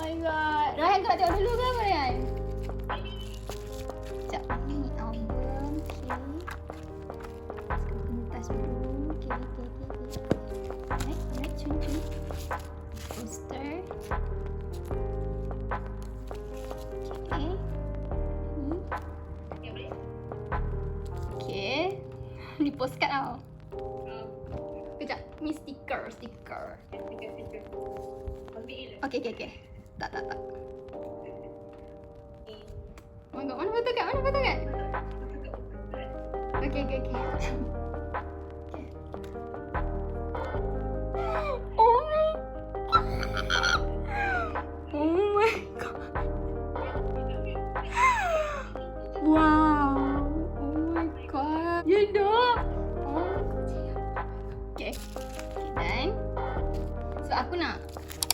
my god. Ryan kau nak tengok dulu ke apa Ryan? Sekejap. Ni album. Okay. Pentas dulu. Okay. Alright. Cun. Poster. Okay. Ni. Okay. Ni postcard tau. Kejap. Ni stiker. Okay. Tak. Oh my god, mana foto kat? Okay. Oh my god. Wow. Oh my god. You know. Okay, dan sebab aku nak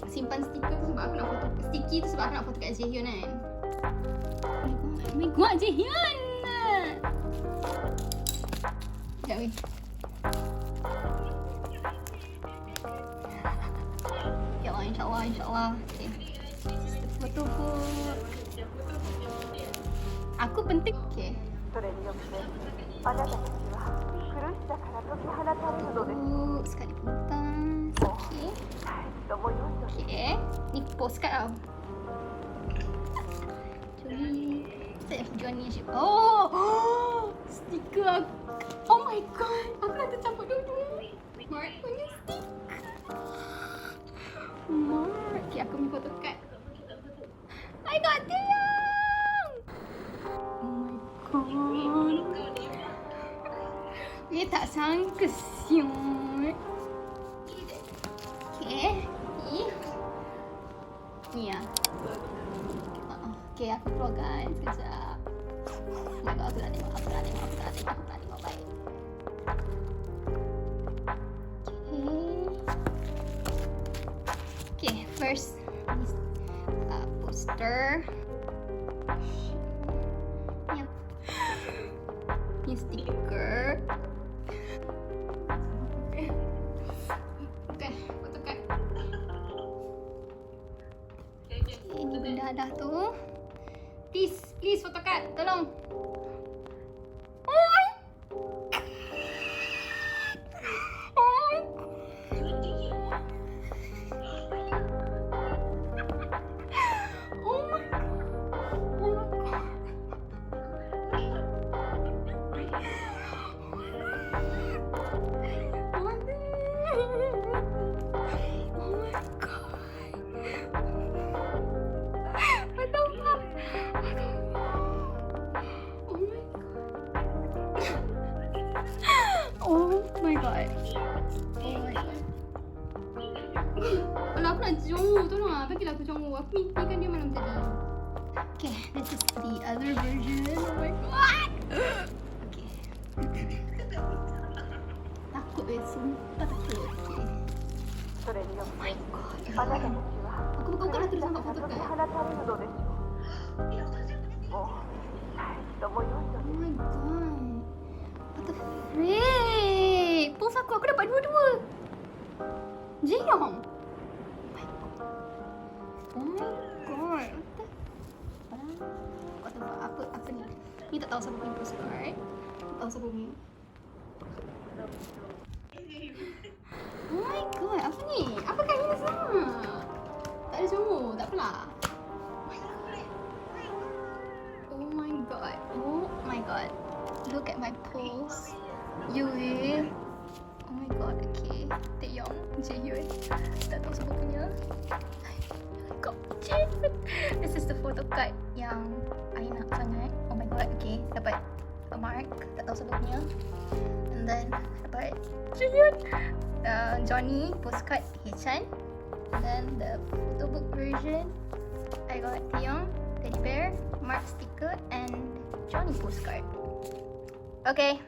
simpan stiker tu sebab aku nak foto sticky tu sebab aku nak foto kat Jaehyun kan. Oh my god, Jaehyun. Sekejap weh. Ya Allah, insyaAllah. Okay. Foto pun. Aku penting. Okay. Sekali pentas. Okay. Ni postcard tau. Johnny. Saya Johnny asyik. Oh, stiker aku. Oh my god. Aku dah tercampur dua-dua. Mark punya stiker. Mark. Okay, aku punya photocard. I got Tiang. Oh my god. Dia tak sangka siut. Okay. Ni lah. Okay, aku keluarkan sekejap. Oh my god, aku tak tengok baik. Okay, first poster. Ni stiker. Okay, photocard. Ini benda dah tu. Please photocard, tolong. Oh my god. Kalau aku nak jonggu, tolong lah. Bagilah aku jonggu. Aku mimpikan dia malam tadi. Okay, this is the other version. Oh my god. Okay. Takut sumpah takut. Okay. Oh my god. Aku buka-buka dah terus nampak foto kan. Oh my god. What the freak? Pulse aku dapat dua-dua. Jiong. Oh my god. What the fuck? Apa ni? Ni tak tahu siapa punya postcard. Tak tahu siapa punya. Oh my god. Apa ni? Apa kat ni semua? Tak ada semua. Tak apalah. Oh my god. Oh my god. Look at my pulse. You will. Oh my god, okay. Taeyong, Jaehyun. Tak tahu siapa punya. God, Jaehyun. This is the photocard yang I nak sangat. Oh my god, okay. Dapat a mark. Tak tahu siapa punya. And then dapat Jaehyun. Johnny, postcard Hechan. And then the photobook version, I got Taeyong, teddy bear, mark sticker, and Johnny postcard. Okay.